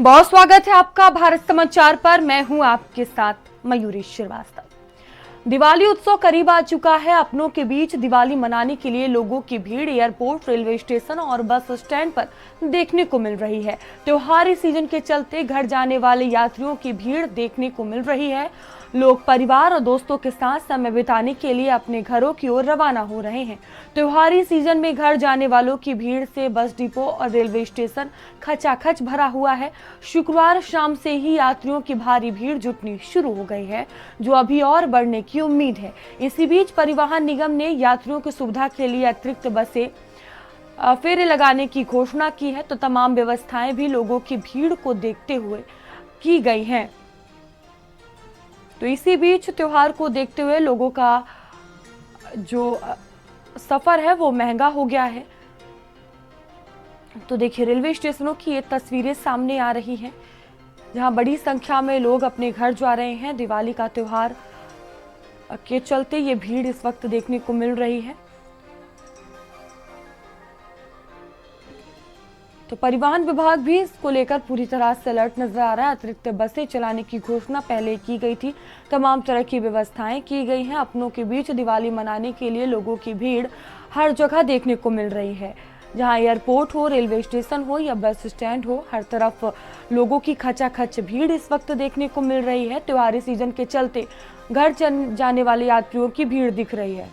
बहुत स्वागत है आपका भारत समाचार पर। मैं हूं आपके साथ मयूरी श्रीवास्तव। दिवाली उत्सव करीब आ चुका है। अपनों के बीच दिवाली मनाने के लिए लोगों की भीड़ एयरपोर्ट, रेलवे स्टेशन और बस स्टैंड पर देखने को मिल रही है। त्योहारी सीजन के चलते घर जाने वाले यात्रियों की भीड़ देखने को मिल रही है। लोग परिवार और दोस्तों के साथ समय बिताने के लिए अपने घरों की ओर रवाना हो रहे हैं। त्योहारी सीजन में घर जाने वालों की भीड़ से बस डिपो और रेलवे स्टेशन खचाखच भरा हुआ है। शुक्रवार शाम से ही यात्रियों की भारी भीड़ जुटनी शुरू हो गई है, जो अभी और बढ़ने की उम्मीद है। इसी बीच परिवहन निगम ने यात्रियों की सुविधा के लिए अतिरिक्त बसें फेरे लगाने की घोषणा की है, तो तमाम व्यवस्थाएं भी लोगों की भीड़ को देखते हुए की गई हैं। तो इसी बीच त्योहार को देखते हुए लोगों का जो सफर है वो महंगा हो गया है। तो देखिए, रेलवे स्टेशनों की ये तस्वीरें सामने आ रही हैं, जहां बड़ी संख्या में लोग अपने घर जा रहे हैं। दिवाली का त्योहार के चलते ये भीड़ इस वक्त देखने को मिल रही है। तो परिवहन विभाग भी इसको लेकर पूरी तरह से अलर्ट नजर आ रहा है। अतिरिक्त बसें चलाने की घोषणा पहले की गई थी। तमाम तरह की व्यवस्थाएं की गई हैं। अपनों के बीच दिवाली मनाने के लिए लोगों की भीड़ हर जगह देखने को मिल रही है। जहां एयरपोर्ट हो, रेलवे स्टेशन हो या बस स्टैंड हो, हर तरफ लोगों की खचाखच भीड़ इस वक्त देखने को मिल रही है। त्योहारी सीजन के चलते घर जाने वाले यात्रियों की भीड़ दिख रही है।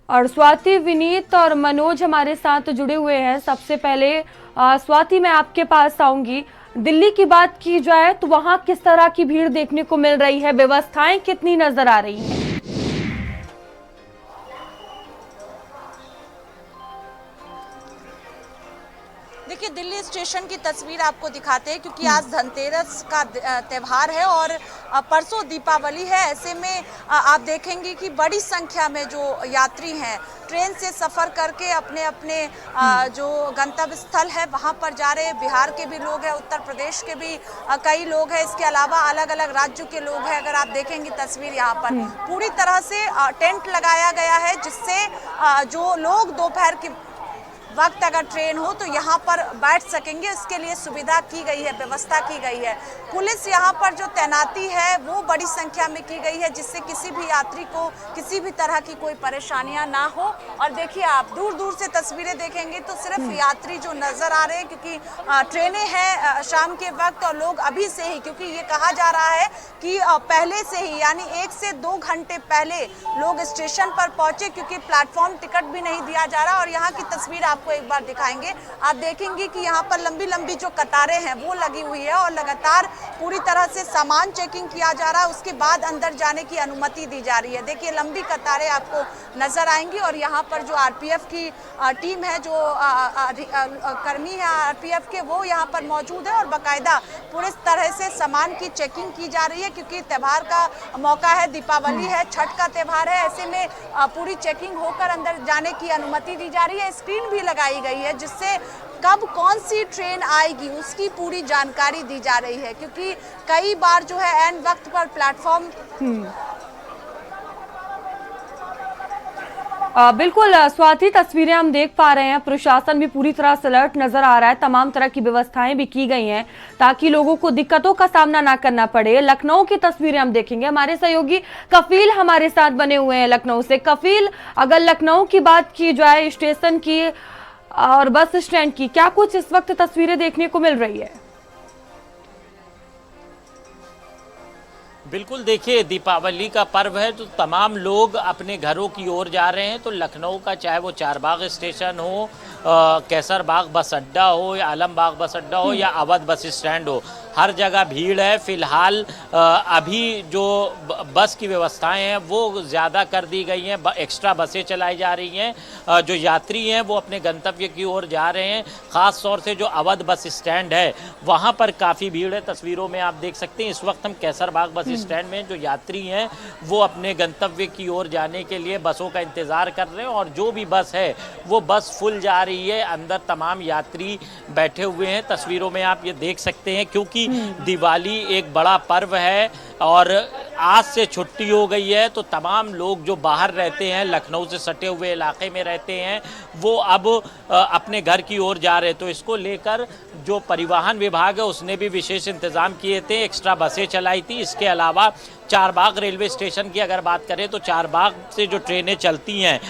और स्वाति, विनीत और मनोज हमारे साथ जुड़े हुए हैं। सबसे पहले स्वाति, मैं आपके पास आऊंगी। दिल्ली की बात की जाए तो वहां किस तरह की भीड़ देखने को मिल रही है? व्यवस्थाएं कितनी नजर आ रही हैं? देखिए, दिल्ली स्टेशन की तस्वीर आपको दिखाते हैं क्योंकि आज धनतेरस का त्यौहार है और परसों दीपावली है। ऐसे में आप देखेंगे कि बड़ी संख्या में जो यात्री हैं ट्रेन से सफ़र करके अपने अपने जो गंतव्य स्थल है वहाँ पर जा रहे हैं। बिहार के भी लोग हैं, उत्तर प्रदेश के भी कई लोग हैं, इसके अलावा अलग अलग राज्यों के लोग हैं। अगर आप देखेंगे तस्वीर यहाँ पर पूरी तरह से टेंट लगाया गया है, जिससे जो लोग दोपहर की वक्त अगर ट्रेन हो तो यहाँ पर बैठ सकेंगे। इसके लिए सुविधा की गई है, व्यवस्था की गई है। पुलिस यहाँ पर जो तैनाती है वो बड़ी संख्या में की गई है, जिससे किसी भी यात्री को किसी भी तरह की कोई परेशानियां ना हो। और देखिए, आप दूर दूर से तस्वीरें देखेंगे तो सिर्फ यात्री जो नजर आ रहे हैं, क्योंकि ट्रेनें हैं शाम के वक्त और लोग अभी से ही, क्योंकि ये कहा जा रहा है कि पहले से ही यानी 1 से 2 घंटे पहले लोग स्टेशन पर पहुंचे, क्योंकि प्लेटफॉर्म टिकट भी नहीं दिया जा रहा। और यहाँ की तस्वीर आपको एक बार दिखाएंगे। आप देखेंगे कि यहाँ पर लंबी लंबी जो कतारें हैं वो लगी हुई है और लगातार पूरी तरह से सामान चेकिंग किया जा रहा है। उसके बाद अंदर जाने की अनुमति दी जा रही है। देखिए, लंबी कतारें आपको नजर आएंगी और यहाँ पर जो आरपीएफ की टीम है, जो कर्मी है आरपीएफ के, वो यहाँ पर मौजूद है और बाकायदा पूरी तरह से सामान की चेकिंग की जा रही है, क्योंकि त्यौहार का मौका है, दीपावली है, छठ का त्यौहार है। ऐसे में पूरी चेकिंग होकर अंदर जाने की अनुमति दी जा रही है। स्क्रीन भी लगाई गई है, जिससे कब कौन सी ट्रेन आएगी उसकी पूरी जानकारी दी जा रही है, क्योंकि कई बार जो है एन वक्त पर प्लेटफॉर्म बिल्कुल स्वाति, तस्वीरें हम देख पा रहे हैं। प्रशासन भी पूरी तरह से अलर्ट नजर आ रहा है। तमाम तरह की व्यवस्थाएं भी की गई हैं ताकि लोगों को दिक्कतों का सामना ना करना पड़े। लखनऊ की तस्वीरें हम देखेंगे। हमारे सहयोगी कफील हमारे साथ बने हुए हैं लखनऊ से। कफील, अगर लखनऊ की बात की जाए, स्टेशन की और बस स्टैंड की, क्या कुछ इस वक्त तस्वीरें देखने को मिल रही है? बिल्कुल, देखिए, दीपावली का पर्व है तो तमाम लोग अपने घरों की ओर जा रहे हैं। तो लखनऊ का चाहे वो चारबाग स्टेशन हो, कैसरबाग बस अड्डा हो या आलमबाग बस अड्डा हो या अवध बस स्टैंड हो, हर जगह भीड़ है। फिलहाल अभी जो बस की व्यवस्थाएं हैं वो ज़्यादा कर दी गई हैं, एक्स्ट्रा बसें चलाई जा रही हैं। जो यात्री हैं वो अपने गंतव्य की ओर जा रहे हैं। ख़ास तौर से जो अवध बस स्टैंड है वहाँ पर काफ़ी भीड़ है। तस्वीरों में आप देख सकते हैं इस वक्त हम कैसरबाग बस स्टैंड में जो यात्री हैं वो अपने गंतव्य की ओर जाने के लिए बसों का इंतज़ार कर रहे हैं। और जो भी बस है वो बस फुल जा रही है, अंदर तमाम यात्री बैठे हुए हैं। तस्वीरों में आप ये देख सकते हैं, क्योंकि क्योंकि दिवाली एक बड़ा पर्व है और आज से छुट्टी हो गई है, तो तमाम लोग जो बाहर रहते हैं, लखनऊ से सटे हुए इलाके में रहते हैं, वो अब अपने घर की ओर जा रहे। तो इसको लेकर जो परिवहन विभाग है उसने भी विशेष इंतजाम किए थे, एक्स्ट्रा बसें चलाई थी। इसके अलावा चारबाग रेलवे स्टेशन की अगर बात करें तो चारबाग से जो ट्रेनें चलती हैं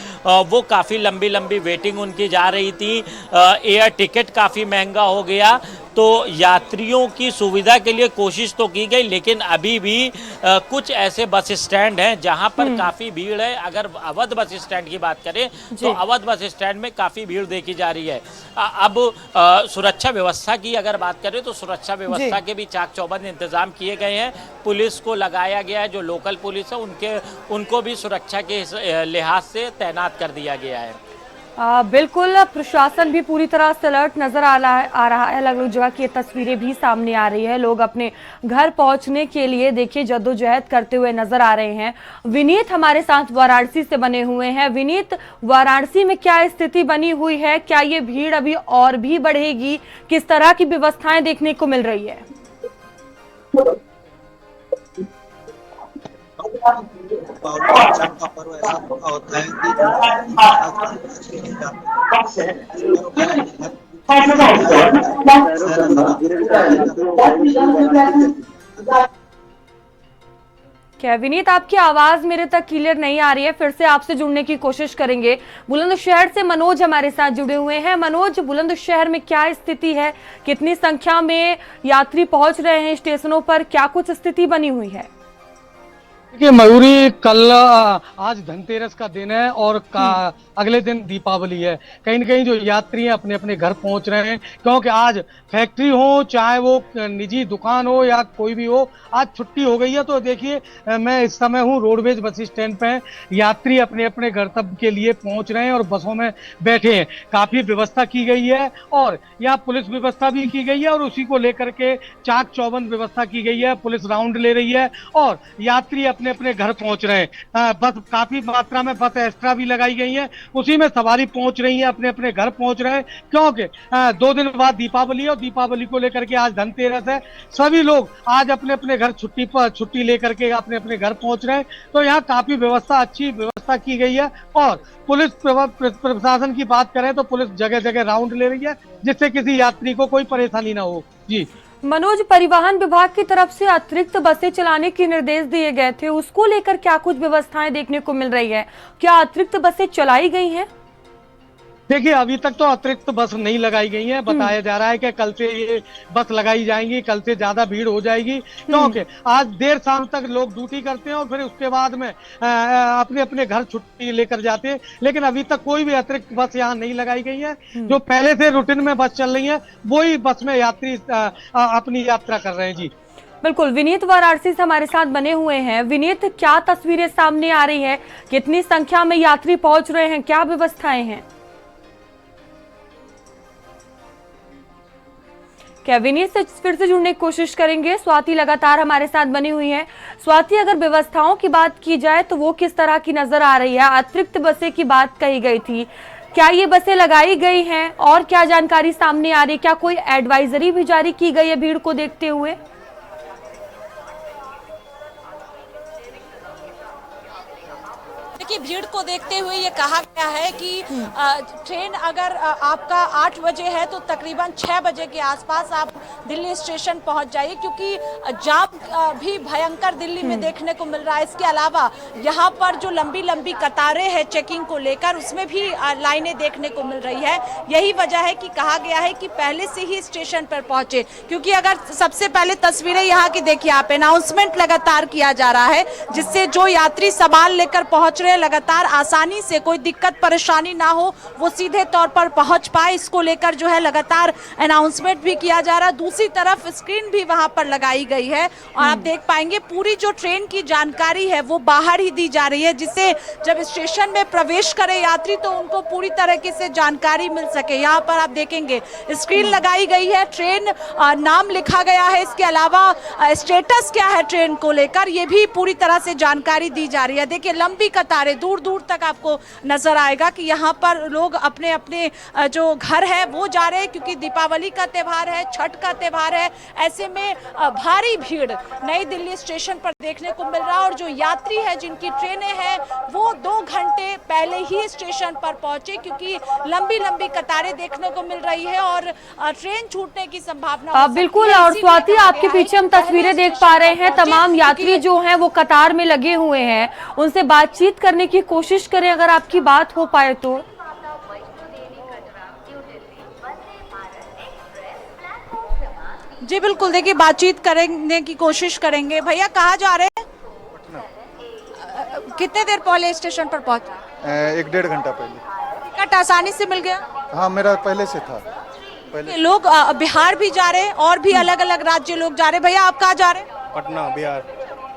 वो काफ़ी लंबी लंबी वेटिंग उनकी जा रही थी। एयर टिकट काफ़ी महंगा हो गया, तो यात्रियों की सुविधा के लिए कोशिश तो की गई, लेकिन अभी भी कुछ ऐसे बस स्टैंड हैं जहां पर काफ़ी भीड़ है। अगर अवध बस स्टैंड की बात करें तो अवध बस स्टैंड में काफ़ी भीड़ देखी जा रही है। अब सुरक्षा व्यवस्था की अगर बात करें तो सुरक्षा व्यवस्था के भी चाक चौबंद इंतजाम किए गए हैं। पुलिस को लगाया गया है, जो लोकल पुलिस है उनको भी सुरक्षा के लिहाज से तैनात कर दिया गया है। बिल्कुल, प्रशासन भी पूरी तरह से अलर्ट नजर आ रहा है। अलग अलग जगह की तस्वीरें भी सामने आ रही है। लोग अपने घर पहुंचने के लिए देखिए जद्दोजहद करते हुए नजर आ रहे हैं। विनीत हमारे साथ वाराणसी से बने हुए हैं। विनीत, वाराणसी में क्या स्थिति बनी हुई है? क्या ये भीड़ अभी और भी बढ़ेगी? किस तरह की व्यवस्थाएं देखने को मिल रही है? का पर्व ऐसा होता है क्या विनीत, आपकी आवाज मेरे तक क्लियर नहीं आ रही है, फिर से आपसे जुड़ने की कोशिश करेंगे। बुलंदशहर से मनोज हमारे साथ जुड़े हुए हैं। मनोज, बुलंदशहर में क्या स्थिति है? कितनी संख्या में यात्री पहुंच रहे हैं स्टेशनों पर? क्या कुछ स्थिति बनी हुई है? देखिए मयूरी, कल आज धनतेरस का दिन है और अगले दिन दीपावली है। कहीं न कहीं जो यात्री हैं अपने अपने घर पहुंच रहे हैं, क्योंकि आज फैक्ट्री हो चाहे वो निजी दुकान हो या कोई भी हो, आज छुट्टी हो गई है। तो देखिए मैं इस समय हूँ रोडवेज बस स्टैंड पे। यात्री अपने अपने गंतव्य के लिए पहुंच रहे हैं और बसों में बैठे हैं। काफी व्यवस्था की गई है और यहाँ पुलिस व्यवस्था भी की गई है और उसी को लेकर के चाक चौबंद व्यवस्था की गई है। पुलिस राउंड ले रही है और यात्री अपने अपने घर पहुंच रहे हैं। बस काफी मात्रा में बस एक्स्ट्रा भी लगाई गई है, उसी में सवारी पहुंच रही है, अपने अपने घर पहुंच रहे हैं। क्योंकि 2 दिन बाद दीपावली है और दीपावली को लेकर के आज धनतेरस है। सभी लोग आज अपने अपने घर छुट्टी लेकर के अपने अपने घर पहुंच रहे हैं। तो यहाँ काफी अच्छी व्यवस्था की गई है और पुलिस प्रशासन की बात करें तो पुलिस जगह जगह राउंड ले रही है, जिससे किसी यात्री को कोई परेशानी ना हो। जी मनोज, परिवहन विभाग की तरफ से अतिरिक्त बसें चलाने के निर्देश दिए गए थे, उसको लेकर क्या कुछ व्यवस्थाएं देखने को मिल रही है? क्या अतिरिक्त बसें चलाई गई हैं? देखिए अभी तक तो अतिरिक्त बस नहीं लगाई गई है। बताया जा रहा है कि कल से ये बस लगाई जाएंगी, कल से ज्यादा भीड़ हो जाएगी, क्योंकि आज देर शाम तक लोग ड्यूटी करते हैं और फिर उसके बाद में अपने अपने घर छुट्टी लेकर जाते हैं। लेकिन अभी तक कोई भी अतिरिक्त बस यहाँ नहीं लगाई गई है। जो पहले से रूटीन में बस चल रही है वही बस में यात्री अपनी यात्रा कर रहे हैं। जी बिल्कुल, विनीत वाराणसी से हमारे साथ बने हुए हैं। विनीत, क्या तस्वीरें सामने आ रही है? कितनी संख्या में यात्री पहुंच रहे हैं? क्या व्यवस्थाएं हैं? क्या विनीत से फिर से जुड़ने की कोशिश करेंगे। स्वाति लगातार हमारे साथ बनी हुई है। स्वाति, अगर व्यवस्थाओं की बात की जाए तो वो किस तरह की नजर आ रही है? अतिरिक्त बसें की बात कही गई थी, क्या ये बसें लगाई गई हैं और क्या जानकारी सामने आ रही है? क्या कोई एडवाइजरी भी जारी की गई है भीड़ को देखते हुए? देखिए, भीड़ को देखते हुए ये कहा गया है कि ट्रेन अगर आपका 8 बजे है तो तकरीबन 6 बजे के आसपास आप दिल्ली स्टेशन पहुंच जाइए, क्योंकि जाम भी भयंकर दिल्ली में देखने को मिल रहा है। इसके अलावा यहाँ पर जो लंबी लंबी कतारें हैं चेकिंग को लेकर, उसमें भी लाइनें देखने को मिल रही है। यही वजह है कि कहा गया है कि पहले से ही स्टेशन पर पहुंचे, क्योंकि अगर सबसे पहले तस्वीरें यहाँ की देखिए आप, अनाउंसमेंट लगातार किया जा रहा है, जिससे जो यात्री सामान लेकर पहुंच रहे लगातार आसानी से, कोई दिक्कत परेशानी ना हो, वो सीधे तौर पर पहुंच पाए। इसको लेकर जो है लगातार अनाउंसमेंट भी किया जा रहा है। दूसरी तरफ स्क्रीन भी वहां पर लगाई गई है और आप देख पाएंगे पूरी जो ट्रेन की जानकारी है वो बाहर ही दी जा रही है, जिससे जब स्टेशन में प्रवेश करे यात्री तो उनको पूरी तरीके से जानकारी मिल सके। यहाँ पर आप देखेंगे स्क्रीन लगाई गई है, ट्रेन नाम लिखा गया है, इसके अलावा स्टेटस क्या है ट्रेन को लेकर ये भी पूरी तरह से जानकारी दी जा रही है। देखिए लंबी कतारें कतारें दूर दूर तक आपको नजर आएगा कि यहाँ पर लोग अपने अपने जो घर है वो जा रहे हैं, क्योंकि दीपावली का त्यौहार है, छठ का त्यौहार है। ऐसे में भारी भीड़ नई दिल्ली स्टेशन पर देखने को मिल रहा है और जो यात्री है जिनकी ट्रेनें हैं वो 2 घंटे पहले ही स्टेशन पर पहुंचे, क्योंकि लंबी लंबी कतारें देखने को मिल रही है और ट्रेन छूटने की संभावना बिल्कुल। और स्वाति, आपके पीछे हम तस्वीरें देख पा रहे हैं, तमाम यात्री जो हैं वो कतार में लगे हुए हैं, उनसे बातचीत करने की कोशिश करें अगर आपकी बात हो पाए तो। जी बिल्कुल, देखिए बातचीत करने की कोशिश करेंगे। भैया कहाँ जा रहे हैं? कितने देर पहले स्टेशन पर पहुंचे? 1-1.5 घंटा पहले। टिकट आसानी से मिल गया? हाँ, मेरा पहले से था। पहले लोग बिहार भी जा रहे हैं और भी अलग अलग राज्य लोग जा रहे हैं। भैया आप कहाँ जा रहे हैं? पटना, बिहार।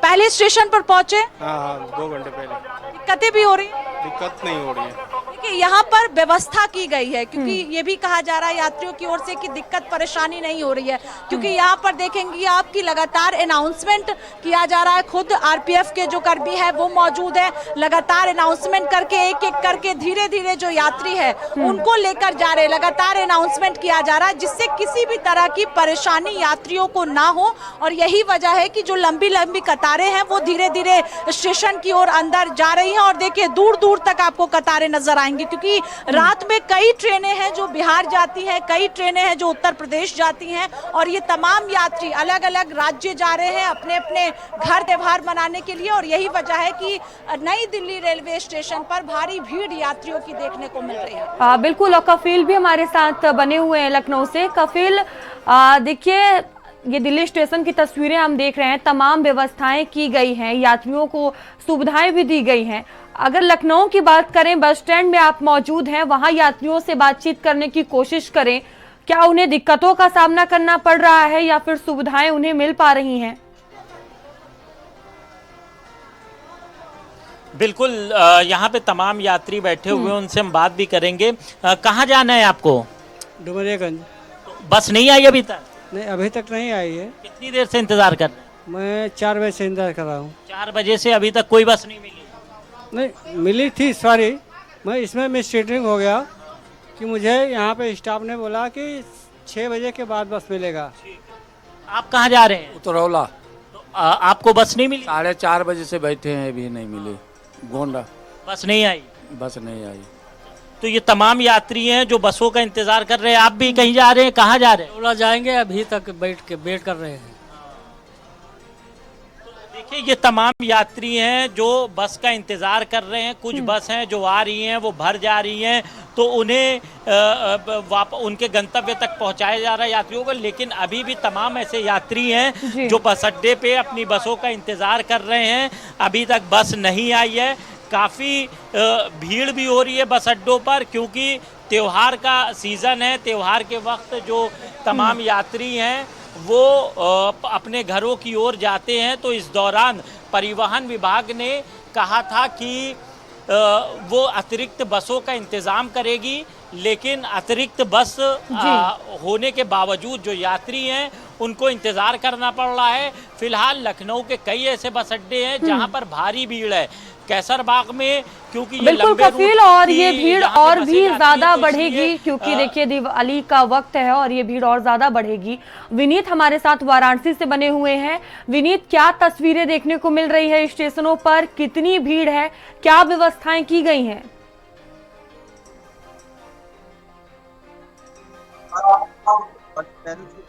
पहले स्टेशन पर पहुंचे? हाँ, 2 घंटे पहले। दिक्कतें भी हो रही है? दिक्कत नहीं हो रही है। देखिए यहाँ पर व्यवस्था की गई है, क्योंकि ये भी कहा जा रहा है यात्रियों की ओर से कि दिक्कत परेशानी नहीं हो रही है, क्योंकि यहाँ पर देखेंगे आपकी लगातार अनाउंसमेंट किया जा रहा है। खुद आरपीएफ के जो कर्मी है वो मौजूद है, लगातार अनाउंसमेंट करके एक एक करके धीरे धीरे जो यात्री है उनको लेकर जा रहे हैं। लगातार अनाउंसमेंट किया जा रहा है जिससे किसी भी तरह की परेशानी यात्रियों को ना हो, और यही वजह है कि जो लंबी लंबी कतारें हैं वो धीरे धीरे स्टेशन की ओर अंदर जा रही हैं। और देखिए दूर दूर तक आपको कतारें नजर आएंगी, क्योंकि रात में कई ट्रेनें हैं जो बिहार जाती हैं, कई ट्रेनें हैं जो उत्तर प्रदेश जाती हैं, और ये तमाम यात्री अलग अलग राज्य जा रहे हैं अपने अपने घर त्योहार मनाने के लिए। और यही वजह है कि नई दिल्ली रेलवे स्टेशन पर भारी भीड़ यात्रियों की देखने को मिल रही है। बिल्कुल। और कफील भी हमारे साथ बने हुए हैं लखनऊ से। कफील, देखिए ये दिल्ली स्टेशन की तस्वीरें हम देख रहे हैं, तमाम व्यवस्थाएं की गई हैं, यात्रियों को सुविधाएं भी दी गई हैं। अगर लखनऊ की बात करें, बस स्टैंड में आप मौजूद हैं, वहां यात्रियों से बातचीत करने की कोशिश करें, क्या उन्हें दिक्कतों का सामना करना पड़ रहा है या फिर सुविधाएं उन्हें मिल पा रही हैं? बिल्कुल, यहाँ पे तमाम यात्री बैठे हुए हैं, उनसे हम बात भी करेंगे। कहाँ जाना है आपको? डुमरियागंज। बस नहीं आई अभी तक? नहीं, अभी तक नहीं आई है। कितनी देर से इंतजार कर रहे हैं? मैं 4 बजे से इंतजार कर रहा हूँ। 4 बजे से अभी तक कोई बस नहीं मिली? नहीं मिली थी, सॉरी, मैं इसमें मिसस्टेटिंग हो गया कि मुझे यहाँ पे स्टाफ ने बोला कि 6 बजे के बाद बस मिलेगा। आप कहाँ जा रहे हैं? उतरौला। तो आपको बस नहीं मिली? 4:30 बजे से बैठे हैं, अभी नहीं मिले। गोंडा बस नहीं आई? बस नहीं आई। तो ये तमाम यात्री हैं जो बसों का इंतजार कर रहे हैं। आप भी कहीं जा रहे हैं? कहाँ जा रहे हैं? उतरौला जाएंगे, अभी तक वेट कर रहे हैं। देखिए ये तमाम यात्री हैं जो बस का इंतजार कर रहे हैं। कुछ बस हैं जो आ रही हैं, वो भर जा रही हैं, तो उन्हें उनके गंतव्य तक पहुंचाया जा रहा है यात्रियों को। लेकिन अभी भी तमाम ऐसे यात्री हैं जो बस अड्डे पे अपनी बसों का इंतजार कर रहे हैं। अभी तक बस नहीं आई है। काफ़ी भीड़ भी हो रही है बस अड्डों पर, क्योंकि त्यौहार का सीज़न है। त्यौहार के वक्त जो तमाम यात्री हैं वो अपने घरों की ओर जाते हैं। तो इस दौरान परिवहन विभाग ने कहा था कि वो अतिरिक्त बसों का इंतज़ाम करेगी, लेकिन अतिरिक्त बस होने के बावजूद जो यात्री हैं उनको इंतज़ार करना पड़ रहा है। फिलहाल लखनऊ के कई ऐसे बस अड्डे हैं जहां पर भारी भीड़ है। कैसरबाग में, क्योंकि ये बिल्कुल लंबे कफील, रूट और की ये भीड़ यहाँ पे और बसें भी जाती ज्यादा हैं, तो बढ़ेगी, इसलिए क्योंकि देखिए दिवाली का वक्त है और ये भीड़ और ज्यादा बढ़ेगी। विनीत हमारे साथ वाराणसी से बने हुए हैं। विनीत, क्या तस्वीरें देखने को मिल रही है स्टेशनों पर? कितनी भीड़ है? क्या व्यवस्थाएं की गई हैं?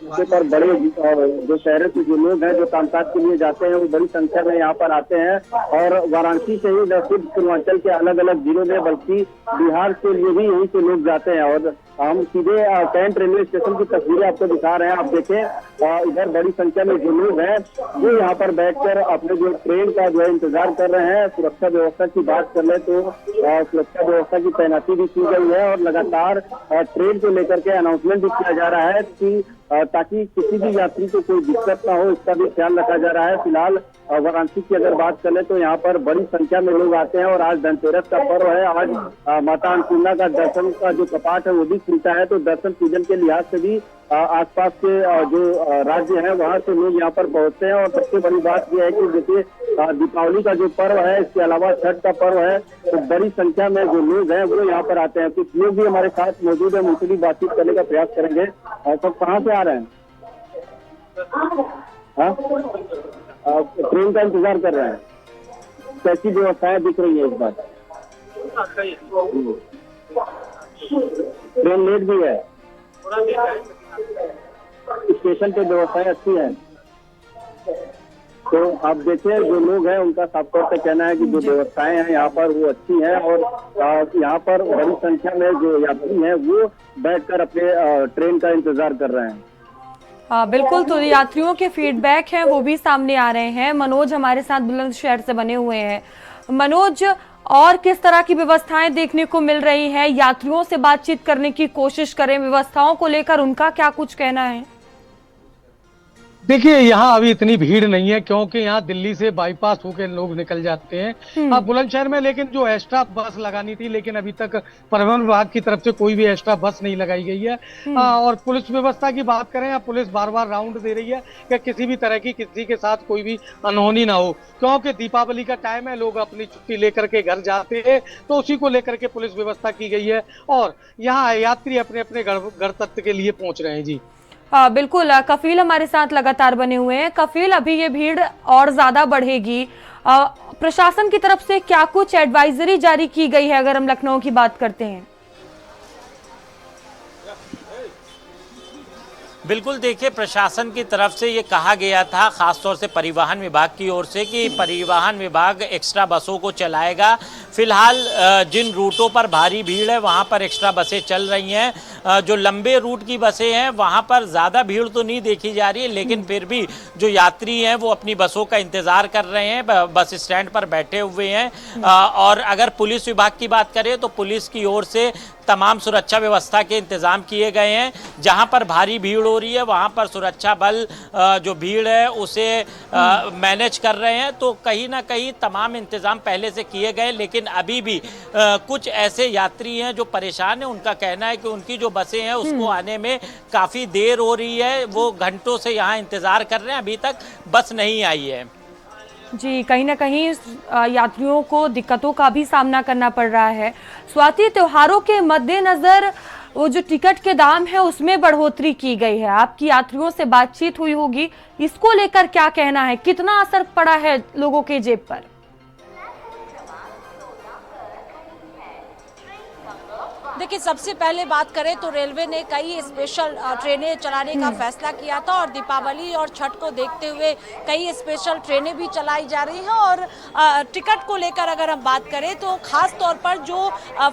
पर बड़े जो शहरों से जो लोग हैं जो कामकाज के लिए जाते हैं वो बड़ी संख्या में यहाँ पर आते हैं। और वाराणसी से ही न सिर्फ पूर्वांचल के अलग अलग जिलों में बल्कि बिहार से लिए भी यहीं से लोग जाते हैं। और हम सीधे कैंट रेलवे स्टेशन की तस्वीरें आपको दिखा रहे हैं। आप देखें इधर बड़ी संख्या में जो लोग हैं वो यहाँ पर बैठकर अपने जो ट्रेन का जो है इंतजार कर रहे हैं। सुरक्षा व्यवस्था की बात कर ले तो सुरक्षा व्यवस्था की तैनाती भी की गई है और लगातार ट्रेन को लेकर के अनाउंसमेंट भी किया जा रहा है कि ताकि किसी भी यात्री को कोई दिक्कत ना हो, इसका भी ख्याल रखा जा रहा है। फिलहाल वाराणसी की अगर बात करें तो यहाँ पर बड़ी संख्या में लोग आते हैं और आज धनतेरस का पर्व है। आज माता अन्नपूर्णा का दर्शन का जो कपाट है वो भी खुलता है, तो दर्शन पूजन के लिहाज से भी आसपास के जो राज्य हैं वहां से लोग यहाँ पर पहुंचते हैं। और सबसे बड़ी बात यह है कि देखिए दीपावली का जो पर्व है, इसके अलावा छठ का पर्व है, तो बड़ी संख्या में जो लोग हैं वो यहाँ पर आते हैं। कुछ लोग भी हमारे साथ मौजूद है, उनसे भी बातचीत करने का प्रयास करेंगे। और सब कहाँ से आ रहे हैं? ट्रेन का इंतजार कर रहे हैं। कैसी व्यवस्थाएं दिख रही है इस बार? ट्रेन लेट भी है, स्टेशन पे व्यवस्थाएं अच्छी हैं। तो आप देखिए जो लोग हैं उनका साफ तौर पे कहना है कि जो व्यवस्थाएं हैं यहाँ पर वो अच्छी हैं। और यहाँ पर बड़ी संख्या में जो यात्री हैं वो बैठकर अपने ट्रेन का इंतजार कर रहे हैं। बिल्कुल, तो यात्रियों के फीडबैक हैं वो भी सामने आ रहे हैं। मनोज हमारे साथ बुलंदशहर से बने हुए हैं। मनोज, और किस तरह की व्यवस्थाएं देखने को मिल रही हैं? यात्रियों से बातचीत करने की कोशिश करें, व्यवस्थाओं को लेकर उनका क्या कुछ कहना है? देखिए यहाँ अभी इतनी भीड़ नहीं है क्योंकि यहाँ दिल्ली से बाईपास होकर लोग निकल जाते हैं बुलंदशहर में। लेकिन जो एक्स्ट्रा बस लगानी थी, लेकिन अभी तक परिवहन विभाग की तरफ से कोई भी एक्स्ट्रा बस नहीं लगाई गई है। और पुलिस व्यवस्था की बात करें, यहाँ पुलिस बार बार राउंड दे रही है कि किसी भी तरह की किसी के साथ कोई भी अनहोनी ना हो, क्योंकि दीपावली का टाइम है, लोग अपनी छुट्टी लेकर के घर जाते हैं, तो उसी को लेकर के पुलिस व्यवस्था की गई है। और यहाँ यात्री अपने अपने गंतव्य के लिए पहुंच रहे हैं। जी बिल्कुल, कफील हमारे साथ लगातार बने हुए हैं। कफील, अभी ये भीड़ और ज्यादा बढ़ेगी, प्रशासन की तरफ से क्या कुछ एडवाइजरी जारी की गई है अगर हम लखनऊ की बात करते हैं? बिल्कुल, देखिए प्रशासन की तरफ से ये कहा गया था, खासतौर से परिवहन विभाग की ओर से, कि परिवहन विभाग एक्स्ट्रा बसों को चलाएगा। फिलहाल जिन रूटों पर भारी भीड़ है वहाँ पर एक्स्ट्रा बसें चल रही हैं। जो लंबे रूट की बसें हैं वहाँ पर ज़्यादा भीड़ तो नहीं देखी जा रही है, लेकिन फिर भी जो यात्री हैं वो अपनी बसों का इंतज़ार कर रहे हैं, बस स्टैंड पर बैठे हुए हैं। और अगर पुलिस विभाग की बात करें तो पुलिस की ओर से तमाम सुरक्षा व्यवस्था के इंतजाम किए गए हैं। जहां पर भारी भीड़ हो रही है वहां पर सुरक्षा बल जो भीड़ है उसे मैनेज कर रहे हैं। तो कहीं ना कहीं तमाम इंतजाम पहले से किए गए, लेकिन अभी भी कुछ ऐसे यात्री हैं जो परेशान हैं। उनका कहना है कि उनकी जो बसें हैं उसको आने में काफ़ी देर हो रही है, वो घंटों से यहाँ इंतज़ार कर रहे हैं, अभी तक बस नहीं आई है। जी, कहीं ना कहीं यात्रियों को दिक्कतों का भी सामना करना पड़ रहा है। स्वाति, त्योहारों के मद्देनजर वो जो टिकट के दाम है उसमें बढ़ोतरी की गई है। आपकी यात्रियों से बातचीत हुई होगी, इसको लेकर क्या कहना है? कितना असर पड़ा है लोगों के जेब पर? देखिए, सबसे पहले बात करें तो रेलवे ने कई स्पेशल ट्रेनें चलाने का फैसला किया था और दीपावली और छठ को देखते हुए कई स्पेशल ट्रेनें भी चलाई जा रही हैं। और टिकट को लेकर अगर हम बात करें तो खास तौर पर जो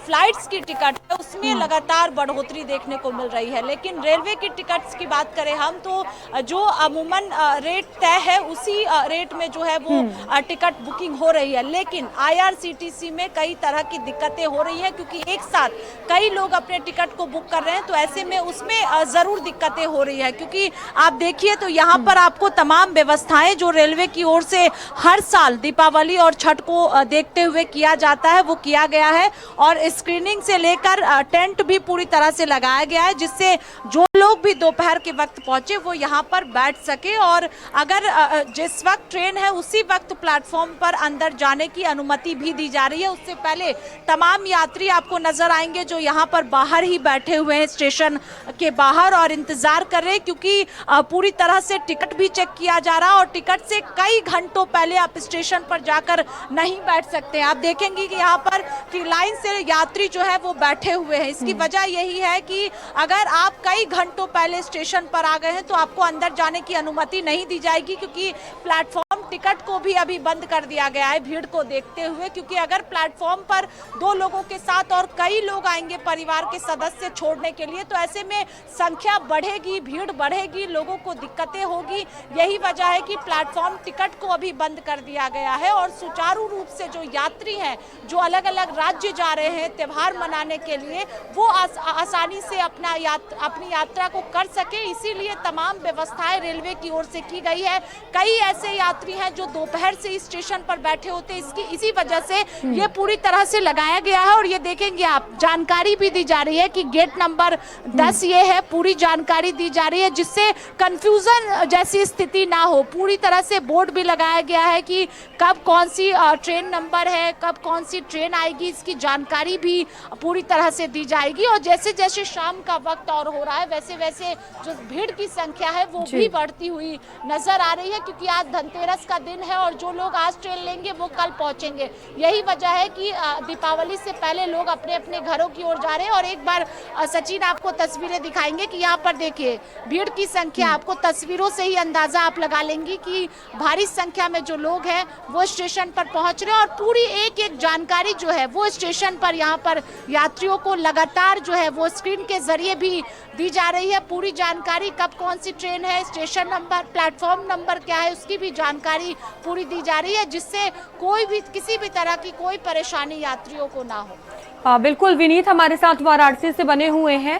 फ्लाइट्स की टिकट है उसमें लगातार बढ़ोतरी देखने को मिल रही है। लेकिन रेलवे की टिकट्स की बात करें हम तो जो अमूमन रेट तय है उसी रेट में जो है वो टिकट बुकिंग हो रही है। लेकिन IRCTC में कई तरह की दिक्कतें हो रही हैं, क्योंकि एक साथ कई लोग अपने टिकट को बुक कर रहे हैं, तो ऐसे में उसमें जरूर दिक्कतें हो रही है। क्योंकि आप देखिए तो यहाँ पर आपको तमाम व्यवस्थाएं जो रेलवे की ओर से हर साल दीपावली और छठ को देखते हुए किया जाता है वो किया गया है। और स्क्रीनिंग से लेकर टेंट भी पूरी तरह से लगाया गया है, जिससे जो लोग भी दोपहर के वक्त पहुंचे वो यहाँ पर बैठ सके। और अगर जिस वक्त ट्रेन है उसी वक्त प्लेटफॉर्म पर अंदर जाने की अनुमति भी दी जा रही है। उससे पहले तमाम यात्री आपको नजर आएंगे जो यहाँ पर बाहर ही बैठे हुए हैं, स्टेशन के बाहर, और इंतजार कर रहे हैं, क्योंकि पूरी तरह से टिकट भी चेक किया जा रहा है। और टिकट से कई घंटों पहले आप स्टेशन पर जाकर नहीं बैठ सकते हैं। आप देखेंगे कि यहाँ पर कि लाइन से यात्री जो है वो बैठे हुए हैं। इसकी वजह यही है कि अगर आप कई घंटों पहले स्टेशन पर आ गए हैं तो आपको अंदर जाने की अनुमति नहीं दी जाएगी, क्योंकि प्लेटफॉर्म टिकट को भी अभी बंद कर दिया गया है भीड़ को देखते हुए। क्योंकि अगर प्लेटफॉर्म पर 2 लोगों के साथ और कई लोग आएंगे परिवार के सदस्य छोड़ने के लिए, तो ऐसे में संख्या बढ़ेगी, भीड़ बढ़ेगी, लोगों को दिक्कतें होगी। यही वजह है कि प्लेटफॉर्म टिकट को अभी बंद कर दिया गया है। और सुचारू रूप से जो यात्री हैं जो अलग अलग राज्य जा रहे हैं त्योहार मनाने के लिए, वो आसानी से अपनी यात्रा को कर सके, इसीलिए तमाम व्यवस्थाएं रेलवे की ओर से की गई है। कई ऐसे यात्री हैं जो दोपहर से इस स्टेशन पर बैठे होते हैं, इसी वजह से ये पूरी तरह से लगाया गया है। और ये देखेंगे आप, जानकारी भी दी जा रही है कि गेट नंबर 10 ये है, पूरी जानकारी दी जा रही है जिससे कंफ्यूजन जैसी स्थिति ना हो। पूरी तरह से बोर्ड भी लगाया गया है कि कब कौन सी ट्रेन नंबर है, कब कौन सी ट्रेन आएगी, इसकी जानकारी भी पूरी तरह से दी जाएगी। और जैसे जैसे शाम का वक्त और हो रहा है वैसे वैसे जो भीड़ की संख्या है वो भी बढ़ती हुई नजर आ रही है, क्योंकि आज धनतेरस का दिन है और जो लोग आज ट्रेन लेंगे वो कल पहुंचेंगे। यही वजह है कि दीपावली से पहले लोग अपने अपने घरों की ओर जा रहे हैं। और एक बार सचिन आपको तस्वीरें दिखाएंगे कि यहाँ पर देखिए भीड़ की संख्या, आपको तस्वीरों से ही अंदाजा आप लगा लेंगी कि भारी संख्या में जो लोग हैं वो स्टेशन पर पहुंच रहे हैं। और पूरी एक एक जानकारी जो है वो स्टेशन पर यहाँ पर यात्रियों को लगातार जो है वो स्क्रीन के जरिए भी दी जा रही है। पूरी जानकारी, कब कौन सी ट्रेन है, स्टेशन नंबर, प्लेटफॉर्म नंबर क्या है, उसकी भी जानकारी पूरी दी जा रही है, जिससे कोई भी किसी भी तरह की कोई परेशानी यात्रियों को ना हो। बिल्कुल, विनीत हमारे साथ वाराणसी से बने हुए हैं।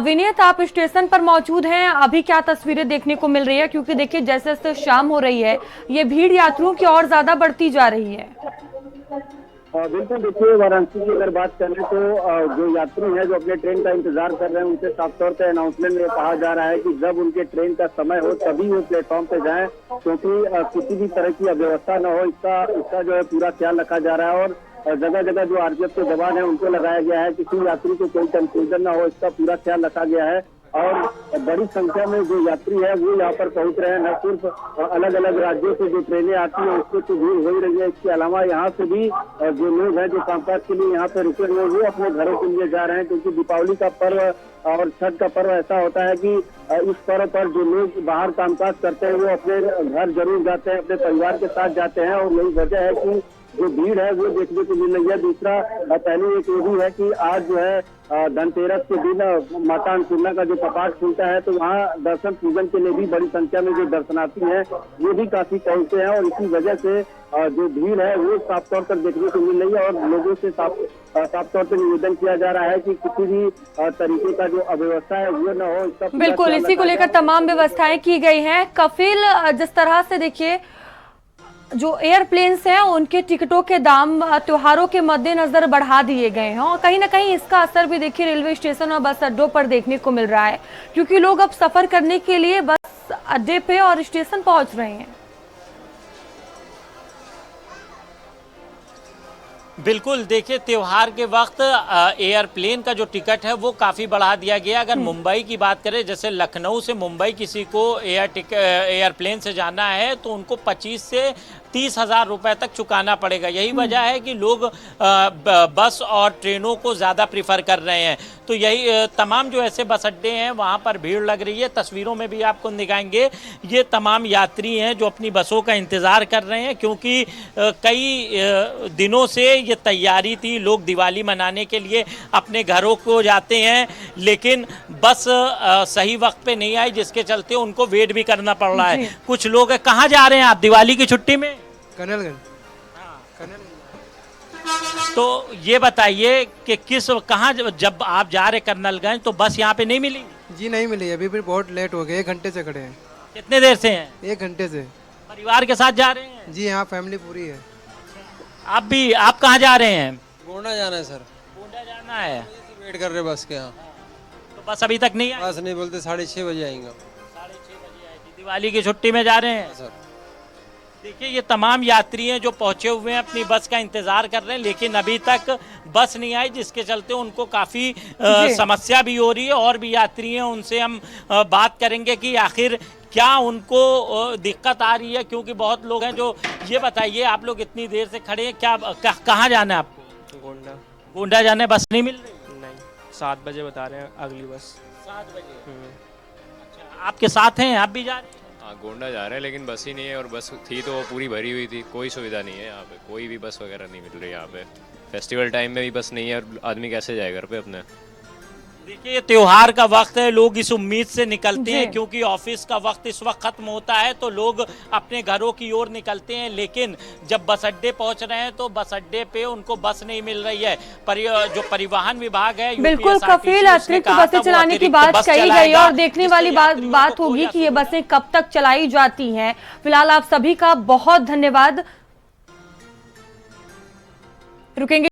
विनीत, आप स्टेशन पर मौजूद हैं, अभी क्या तस्वीरें देखने को मिल रही है? क्योंकि देखिए जैसे जैसे शाम हो रही है ये भीड़ यात्रियों की और ज्यादा बढ़ती जा रही है। बिल्कुल, देखिए वाराणसी की अगर बात करें तो जो यात्री हैं जो अपने ट्रेन का इंतजार कर रहे हैं उनसे साफ तौर पे अनाउंसमेंट में कहा जा रहा है कि जब उनके ट्रेन का समय हो तभी वो प्लेटफॉर्म पे जाएं, क्योंकि किसी भी तरह की अव्यवस्था न हो इसका जो है पूरा ख्याल रखा जा रहा है। और जगह जगह जो आरपीएफ के जवान है उनको लगाया गया है, किसी यात्री को कोई कंफ्यूजन न हो इसका पूरा ख्याल रखा गया है। और बड़ी संख्या में जो यात्री है वो यहाँ पर पहुंच रहे हैं। न सिर्फ अलग अलग राज्यों से जो ट्रेनें आती हैं उससे तो भीड़ हो ही रही है, इसके अलावा यहाँ से भी जो लोग हैं जो कामकाज के लिए यहाँ पे रुके हुए वो अपने घरों के लिए जा रहे हैं, क्योंकि दीपावली का पर्व और छठ का पर्व ऐसा होता है कि इस पर्व पर जो लोग बाहर कामकाज करते हैं वो अपने घर जरूर जाते हैं, अपने परिवार के साथ जाते हैं। और यही वजह है कि जो भीड़ है वो देखने को मिल रही है। दूसरा पहले एक ये भी है कि आज जो है धनतेरस के दिन माता अन्नपूर्णा का जो कपाट खुलता है तो वहाँ दर्शन पूजन के लिए भी बड़ी संख्या में जो दर्शनार्थी हैं वो भी काफी पहुंचते हैं। और इसी वजह से जो भीड़ है वो साफ तौर पर देखने को मिल रही है। और लोगों से साफ तौर पर निवेदन किया जा रहा है कि किसी भी तरीके का जो अव्यवस्था है वो न हो, इसका बिल्कुल इसी को लेकर तमाम व्यवस्थाएं की गई हैं। कफिल, जिस तरह से देखिए जो एयरप्लेन्स हैं उनके टिकटों के दाम त्योहारों के मद्देनजर बढ़ा दिए गए हैं और कहीं ना कहीं इसका असर भी देखिए रेलवे स्टेशन और बस अड्डों पर देखने को मिल रहा है, क्योंकि लोग अब सफर करने के लिए बस अड्डे पे और स्टेशन पहुंच रहे हैं। बिल्कुल, देखिए त्योहार के वक्त एयरप्लेन का जो टिकट है वो काफ़ी बढ़ा दिया गया। अगर मुंबई की बात करें, जैसे लखनऊ से मुंबई किसी को एयरप्लेन से जाना है तो उनको 25 से 30,000 रुपए तक चुकाना पड़ेगा। यही वजह है कि लोग बस और ट्रेनों को ज़्यादा प्रीफर कर रहे हैं। तो यही तमाम जो ऐसे बस अड्डे हैं वहाँ पर भीड़ लग रही है। तस्वीरों में भी आपको दिखाएंगे, ये तमाम यात्री हैं जो अपनी बसों का इंतज़ार कर रहे हैं, क्योंकि कई दिनों से ये तैयारी थी। लोग दिवाली मनाने के लिए अपने घरों को जाते हैं, लेकिन बस सही वक्त पे नहीं आई, जिसके चलते उनको वेट भी करना पड़ रहा है। कुछ लोग कहाँ जा रहे हैं आप दिवाली की छुट्टी में? कनलगंज। तो ये बताइए कि कहाँ जब आप जा रहे कर्नलगंज तो बस यहाँ पे नहीं मिली? जी नहीं मिली, अभी भी बहुत लेट हो गए, 1 घंटे से खड़े हैं। कितने देर से हैं? 1 घंटे से। परिवार के साथ जा रहे हैं? जी हाँ, फैमिली पूरी है। आप कहाँ जा रहे हैं? गोंडा जाना है सर। गोंडा जाना है, वेट कर रहे बस के। यहाँ तो बस अभी तक नहीं आई? बस नहीं, बोलते 6:30 बजे आएंगे। 6:30 बजे आएगी। दिवाली की छुट्टी में जा रहे हैं सर। देखिए ये तमाम यात्री हैं जो पहुंचे हुए हैं, अपनी बस का इंतजार कर रहे हैं, लेकिन अभी तक बस नहीं आई, जिसके चलते उनको काफ़ी समस्या भी हो रही है। और भी यात्री हैं, उनसे हम बात करेंगे कि आखिर क्या उनको दिक्कत आ रही है, क्योंकि बहुत लोग हैं जो। ये बताइए, आप लोग इतनी देर से खड़े हैं, कहाँ जाना है आपको? गोंडा। गोंडा जाने बस नहीं मिल रही? नहीं, 7 बजे बता रहे हैं अगली बस। 7 बजे। अच्छा, आपके साथ हैं, आप भी जा रहे हैं? हाँ, गोंडा जा रहे हैं, लेकिन बस ही नहीं है। और बस थी तो वो पूरी भरी हुई थी, कोई सुविधा नहीं है यहाँ पे, कोई भी बस वगैरह नहीं मिल रही यहाँ पे। फेस्टिवल टाइम में भी बस नहीं है, और आदमी कैसे जाए घर पे अपने? देखिए त्योहार का वक्त है, लोग इस उम्मीद से निकलते जी। हैं क्योंकि ऑफिस का वक्त इस वक्त खत्म होता है तो लोग अपने घरों की ओर निकलते हैं, लेकिन जब बस अड्डे पहुंच रहे हैं तो बस अड्डे पे उनको बस नहीं मिल रही है। जो परिवहन विभाग है बिल्कुल UPSRTC, कफील उसने अतिरिक्त कहा था बसें वो चलाने की अतिरिक्त बात बस कही गई चलाएगा, और देखने वाली जिससे बात यात्रियों को होगी कोई कि ये बसें कब तक चलाई जाती हैं। फिलहाल आप सभी का बहुत धन्यवाद। रुकेंगे।